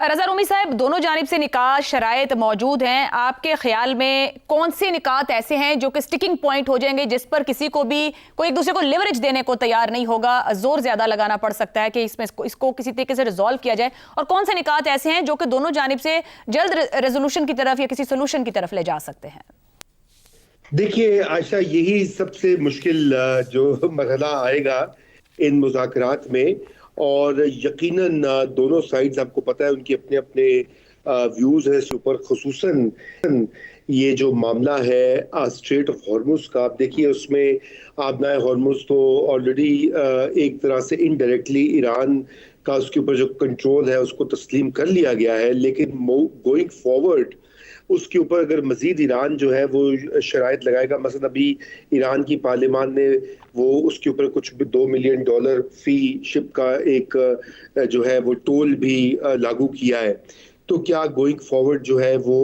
रज़ा रूमी साहब, दोनों जानिब से निकात शराइत मौजूद हैं। आपके ख्याल में कौन से निकात ऐसे हैं जो कि स्टिकिंग पॉइंट हो जाएंगे, जिस पर किसी को भी कोई एक दूसरे को लिवरेज देने को तैयार नहीं होगा, जोर ज्यादा लगाना पड़ सकता है कि इसमें इसको किसी तरीके से रिजॉल्व किया जाए? और कौन से निकात ऐसे हैं जो कि दोनों जानिब से जल्द रेजोल्यूशन की तरफ या किसी सोल्यूशन की तरफ ले जा सकते हैं? देखिए आयशा, यही सबसे मुश्किल जो मरहला आएगा इन मुज़ाकरात में। और यकीनन दोनों साइड्स, आपको पता है, उनके अपने अपने व्यूज हैं इसके ऊपर। खुसूसन ये जो मामला है स्ट्रेट ऑफ हॉर्मुज का, आप देखिए उसमें आबनाए हॉर्मुज तो ऑलरेडी एक तरह से इनडायरेक्टली ईरान का उसके ऊपर जो कंट्रोल है उसको तस्लीम कर लिया गया है। लेकिन गोइंग फॉरवर्ड उसके ऊपर अगर मजीद ईरान जो है वो शराइत लगाएगा, मसलन अभी ईरान की पार्लियामान ने वो उसके ऊपर कुछ $2 मिलियन फी शिप का एक जो है वो टोल भी लागू किया है। तो क्या गोइंग फॉरवर्ड जो है वो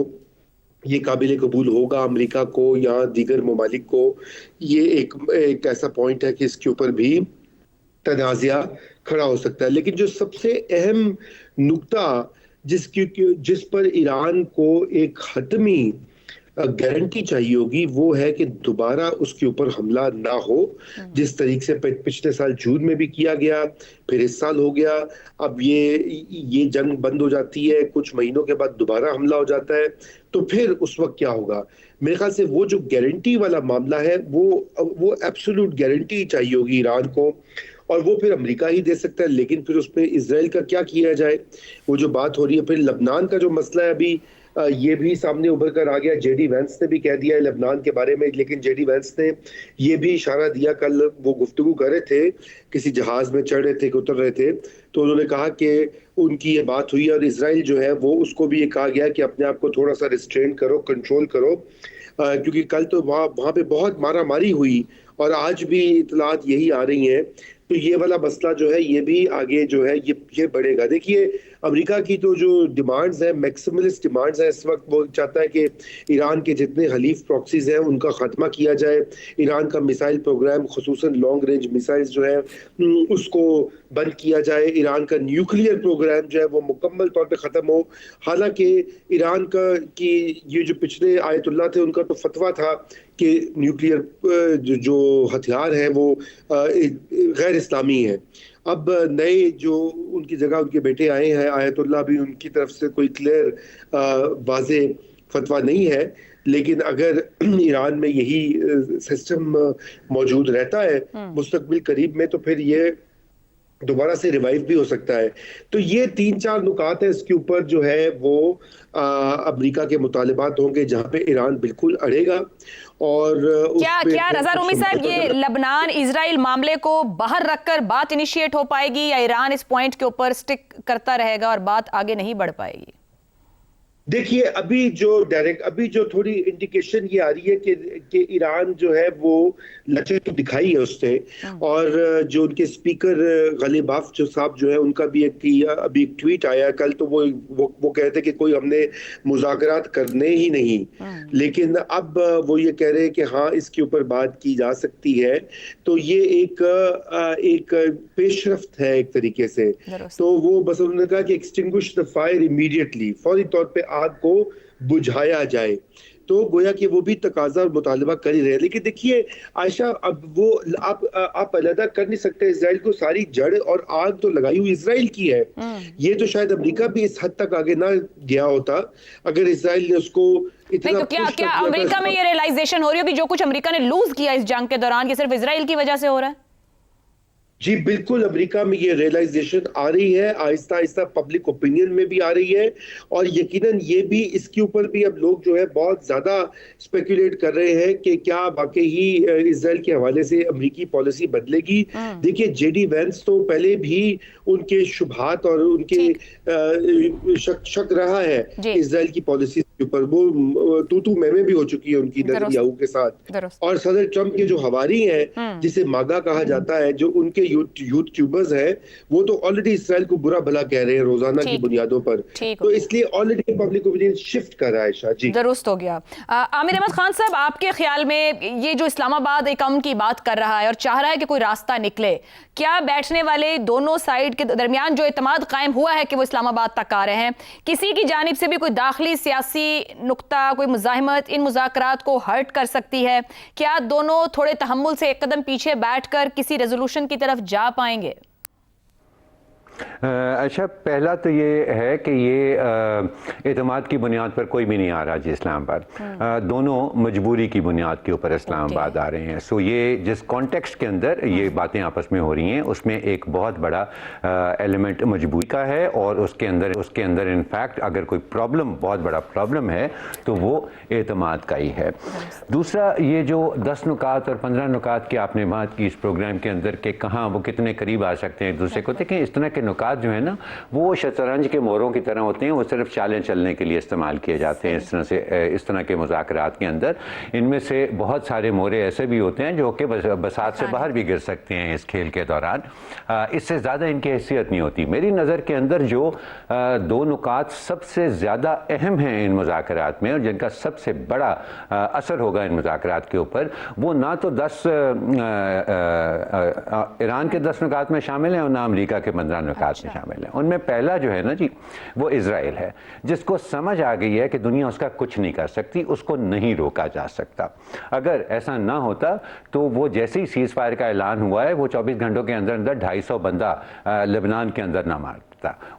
ये काबिल कबूल होगा अमेरिका को या दीगर ममालिक को? ये एक ऐसा पॉइंट है कि इसके ऊपर भी तनाज़ा खड़ा हो सकता है। लेकिन जो सबसे अहम नुक्ता जिस पर ईरान को एक हतमी गारंटी चाहिए होगी वो है कि दोबारा उसके ऊपर हमला ना हो, जिस तरीके से पिछले साल जून में भी किया गया, फिर इस साल हो गया। अब ये जंग बंद हो जाती है, कुछ महीनों के बाद दोबारा हमला हो जाता है, तो फिर उस वक्त क्या होगा? मेरे ख्याल से वो जो गारंटी वाला मामला है वो एब्सोल्यूट गारंटी चाहिए होगी ईरान को, और वो फिर अमेरिका ही दे सकता है। लेकिन फिर उसमें इजराइल का क्या किया जाए, वो जो बात हो रही है। फिर लबनान का जो मसला है अभी ये भी सामने उभर कर आ गया। जेडी वैंस ने भी कह दिया है लबनान के बारे में, लेकिन जेडी वैंस ने ये भी इशारा दिया, कल वो गुफ्तगू कर रहे थे, किसी जहाज में चढ़ रहे थे, उतर रहे थे, तो उन्होंने कहा कि उनकी ये बात हुई और इसराइल जो है वो उसको भी ये कहा गया कि अपने आप को थोड़ा सा रिस्ट्रेन करो, कंट्रोल करो, क्योंकि कल तो वहाँ पे बहुत मारा मारी हुई और आज भी इतलात यही आ रही हैं। तो ये वाला मसला जो है ये भी आगे जो है ये बढ़ेगा। देखिए अमेरिका की तो जो डिमांड्स है, मैक्सिमलिस्ट डिमांड्स है इस वक्त, वो चाहता है कि ईरान के जितने हलीफ प्रॉक्सीज हैं उनका खात्मा किया जाए, ईरान का मिसाइल प्रोग्राम खुसूसन लॉन्ग रेंज मिसाइल्स जो है उसको बंद किया जाए, ईरान का न्यूक्लियर प्रोग्राम जो है वो मुकम्मल तौर पे ख़त्म हो। हालांकि ईरान की ये जो पिछले आयतुल्लाह थे उनका तो फतवा था कि न्यूक्लियर जो हथियार है वो गैर इस्लामी है। अब नए जो उनकी जगह उनके बेटे आए हैं आयतुल्लाह, भी उनकी तरफ से कोई क्लियर वाज़े फतवा नहीं है। लेकिन अगर ईरान में यही सिस्टम मौजूद रहता है मुस्तकबिल करीब में, तो फिर ये दोबारा से रिवाइव भी हो सकता है। तो ये 3-4 नुकात है इसके ऊपर जो है वो अमेरिका के मुतालिबात होंगे जहां पे ईरान बिल्कुल अड़ेगा। और क्या रज़ा रूमी साहब, ये लबनान इजराइल मामले को बाहर रखकर बात इनिशिएट हो पाएगी या ईरान इस पॉइंट के ऊपर स्टिक करता रहेगा और बात आगे नहीं बढ़ पाएगी? देखिए अभी जो थोड़ी इंडिकेशन ये आ रही है कि ईरान जो है वो लचक तो दिखाई है उसने, और जो उनके स्पीकर गलीबाफ जो साहब जो है उनका भी अभी एक ट्वीट आया कल, तो वो कहते थे कि कोई हमने मुज़ाकरात करने ही नहीं। लेकिन अब वो ये कह रहे हैं कि हाँ इसके ऊपर बात की जा सकती है। तो ये एक पेशरफ्त है एक तरीके से। तो वो बस उन्होंने कहा कि एक्सटिंग्विश द फायर इमीडिएटली, फौरी तौर पे आग को बुझाया जाए। तो गोया कि वो भी तकाजा और मुतालबा कर ही रहे। लेकिन देखिए आयशा, अब वो आप अलग कर नहीं सकते इसराइल को, सारी जड़ और आग तो लगाई हुई इसराइल की है। ये तो शायद अमेरिका भी इस हद तक आगे ना गया होता अगर इसराइल ने उसको इतना। तो क्या अमेरिका में ये रियलाइजेशन हो रही है कि जो कुछ अमेरिका ने लूज किया इस जंग के दौरान, ये सिर्फ इसराइल की वजह से हो रहा है? जी बिल्कुल, अमेरिका में ये रियलाइजेशन आ रही है, आहिस्ता आहिस्ता पब्लिक ओपिनियन में भी आ रही है। और यकीनन ये भी, इसके ऊपर भी अब लोग जो है बहुत ज्यादा स्पेकुलेट कर रहे हैं कि क्या वाकई ही इजराइल के हवाले से अमेरिकी पॉलिसी बदलेगी। देखिए जेडी वैंस तो पहले भी उनके शुभात और उनके शक रहा है इजराइल की पॉलिसी के के ऊपर, वो तू मैं भी हो चुकी है उनकी नेतन्याहू के साथ। और सदर ट्रंप के जो हवारी हैं, जिसे मागा कहा जाता है, जो उनके यूट्यूबर्स हैं, वो तो ऑलरेडी इसराइल को बुरा भला कह रहे हैं रोजाना की बुनियादों पर। तो इसलिए ऑलरेडी पब्लिक ओपिनियन शिफ्ट कर रहा है। शाह जी, दुरुस्त हो गया। आमिर अहमद खान साहब, आपके ख्याल में ये जो इस्लामाबाद एक अमन की बात कर रहा है और चाह रहा है कि कोई रास्ता निकले, क्या बैठने वाले दोनों साइड के दरमियान जो इत्मीनान कायम हुआ है कि वो इस्लामाबाद तक आ रहे हैं, किसी की जानिब से भी कोई दाखिली सियासी नुक्ता, कोई मुजाहिमत इन मुज़ाकरात को हर्ट कर सकती है? क्या दोनों थोड़े तहम्मुल से एक कदम पीछे बैठकर किसी रेजोल्यूशन की तरफ जा पाएंगे? अच्छा, पहला तो ये है कि ये एतमाद की बुनियाद पर कोई भी नहीं आ रहा जी इस्लामाबाद। दोनों मजबूरी की बुनियाद के ऊपर इस्लामाबाद आ रहे हैं। सो ये जिस कॉन्टेक्स्ट के अंदर ये बातें आपस में हो रही हैं, उसमें एक बहुत बड़ा एलिमेंट मजबूरी का है, और उसके अंदर इनफैक्ट अगर कोई प्रॉब्लम, बहुत बड़ा प्रॉब्लम है, तो वो एतमाद का ही है। दूसरा, ये जो 10 नुकात और 15 नुकात की आपने बात की इस प्रोग्राम के अंदर के कहाँ वो कितने करीब आ सकते हैं एक दूसरे को, देखें इस तरह के नुकात जो है ना, वो शतरंज के मोरों की तरह होते हैं, वो सिर्फ चालें चलने के लिए इस्तेमाल किए जाते हैं। इस तरह के मुज़ाकरात के अंदर इनमें से बहुत सारे मोरे ऐसे भी होते हैं जो कि बसात से बाहर भी गिर सकते हैं इस खेल के दौरान। इससे ज़्यादा इनकी हैसियत नहीं होती। मेरी नज़र के अंदर जो 2 नुकात सबसे ज़्यादा अहम हैं इन मुज़ाकरात में, और जिनका सबसे बड़ा असर होगा इन मुज़ाकरात के ऊपर, वो ना तो ईरान के 10 नुकात में शामिल हैं और ना अमेरिका के 15 नुकात में शामिल है। उनमें पहला जो है ना जी, वो इजराइल है, जिसको समझ आ गई है कि दुनिया उसका कुछ नहीं कर सकती, उसको नहीं रोका जा सकता। अगर ऐसा ना होता तो वो जैसे ही सीज फायर का ऐलान हुआ है, वो 24 घंटों के अंदर अंदर 250 बंदा लेबनान के अंदर ना मार।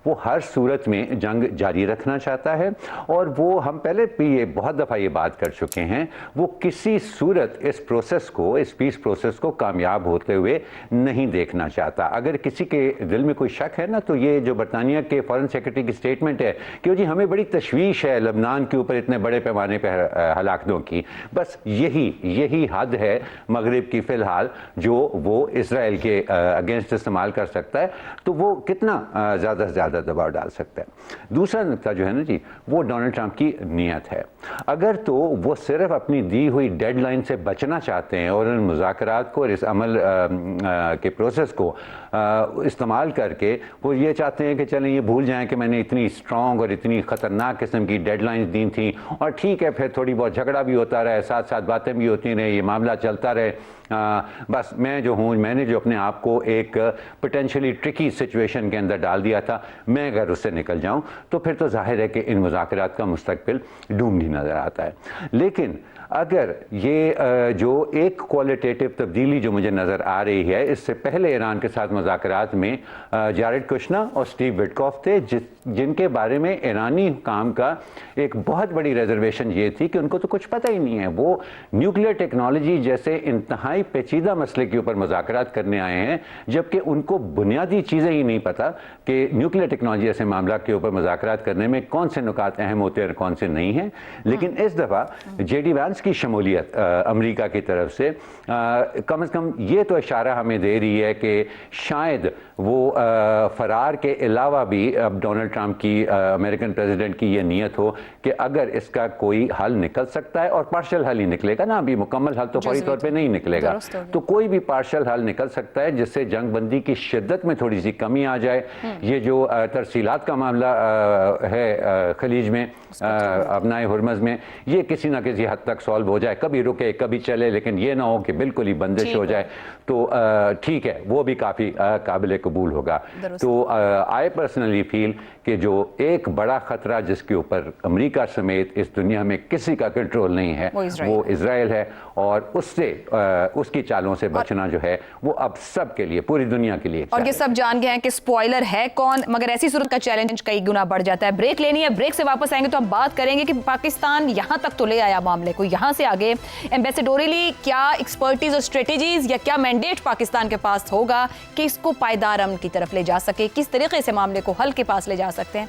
वो हर सूरत में जंग जारी रखना चाहता है, और वो हम पहले भी ये बहुत दफ़ा ये बात कर चुके हैं, वो किसी सूरत इस प्रोसेस को, इस पीस प्रोसेस को कामयाब होते हुए नहीं देखना चाहता। अगर किसी के दिल में कोई शक है ना, तो ये जो बरतानिया के फॉरेन सेक्रेटरी की स्टेटमेंट है कि जी हमें बड़ी तशवीश है लेबनान के ऊपर इतने बड़े पैमाने पर हलाकतों की, बस यही हद है मगरिब की फ़िलहाल जो वो इसराइल के अगेंस्ट इस्तेमाल कर सकता है, तो वो कितना ज़्यादा से ज़्यादा दबाव डाल सकता है। दूसरा नुकता जो है ना जी, वो डोनाल्ड ट्रंप की नीयत है। अगर तो वो सिर्फ अपनी दी हुई डेडलाइन से बचना चाहते हैं और इन मुज़ाकरात को और इस अमल के प्रोसेस को इस्तेमाल करके वो ये चाहते हैं कि चलें ये भूल जाएं कि मैंने इतनी स्ट्रॉन्ग और इतनी ख़तरनाक किस्म की डेडलाइंस दी थी, और ठीक है फिर थोड़ी बहुत झगड़ा भी होता रहे, साथ साथ बातें भी होती रहे, ये मामला चलता रहे, बस मैं जो हूँ, मैंने जो अपने आप को एक पोटेंशियली ट्रिकी सिचुएशन के अंदर डाल दिया था, मैं अगर उससे निकल जाऊँ तो फिर तो जाहिर है कि इन मुज़ाकरात का मुस्तकबिल डूम्ड ही नज़र आता है। लेकिन अगर ये जो एक क्वालिटेटिव तब्दीली जो मुझे नज़र आ रही है, इससे पहले ईरान के साथ मुज़ाकरात में जारेड कुशना और स्टीव विटकॉफ थे, जिनके बारे में ईरानी हुकाम का एक बहुत बड़ी रिजर्वेशन ये थी कि उनको तो कुछ पता ही नहीं है। वो न्यूक्लियर टेक्नोलॉजी जैसे इंतहाई पेचीदा मसले के ऊपर मुज़ाकरात करने आए हैं, जबकि उनको बुनियादी चीज़ें ही नहीं पता कि न्यूक्लियर टेक्नोलॉजी जैसे मामला के ऊपर मुज़ाकरात करने में कौन से नुकात अहम होते हैं और कौन से नहीं हैं। लेकिन इस दफ़ा जेडी वैंस की शमूलियत अमेरिका की तरफ से कम से कम ये तो इशारा हमें दे रही है कि शायद वो फरार के अलावा भी अब डोनाल्ड ट्रंप की, अमेरिकन प्रेसिडेंट की ये नीयत हो कि अगर इसका कोई हल निकल सकता है, और पार्शल हल ही निकलेगा ना, अभी मुकम्मल हल तो फौरी तौर पे नहीं निकलेगा, तो कोई भी पार्शल हल निकल सकता है जिससे जंग बंदी की शिद्दत में थोड़ी सी कमी आ जाए। ये जो तरसीलात का मामला है खलीज में, अपनाए हुरमज में, ये किसी ना किसी हद तक सॉल्व हो जाए, कभी रुके कभी चले, लेकिन ये ना हो कि बिल्कुल ही बंदिश हो जाए, तो ठीक है, वो भी काफ़ी काबिल कबूल होगा। तो आई पर्सनली फील कि जो एक बड़ा ख़तरा जिसके ऊपर अमेरिका समेत इस दुनिया में किसी का कंट्रोल नहीं है, वो इजराइल है, और उससे उसकी चालों से बचना जो है वो अब सब के लिए, पूरी दुनिया के लिए। और ये सब जान गए हैं कि स्पॉइलर है कौन, मगर ऐसी सूरत का चैलेंज कई गुना बढ़ जाता है। ब्रेक लेनी है, ब्रेक से वापस आएंगे तो हम बात करेंगे कि पाकिस्तान यहाँ तक तो ले आया मामले को, यहाँ से आगे एम्बेसडोरियली क्या एक्सपर्टीज और स्ट्रेटेजीज या क्या मैंडेट पाकिस्तान के पास होगा कि इसको पायदार अमन की तरफ ले जा सके, किस तरीके से मामले को हल के पास ले जा सकते हैं।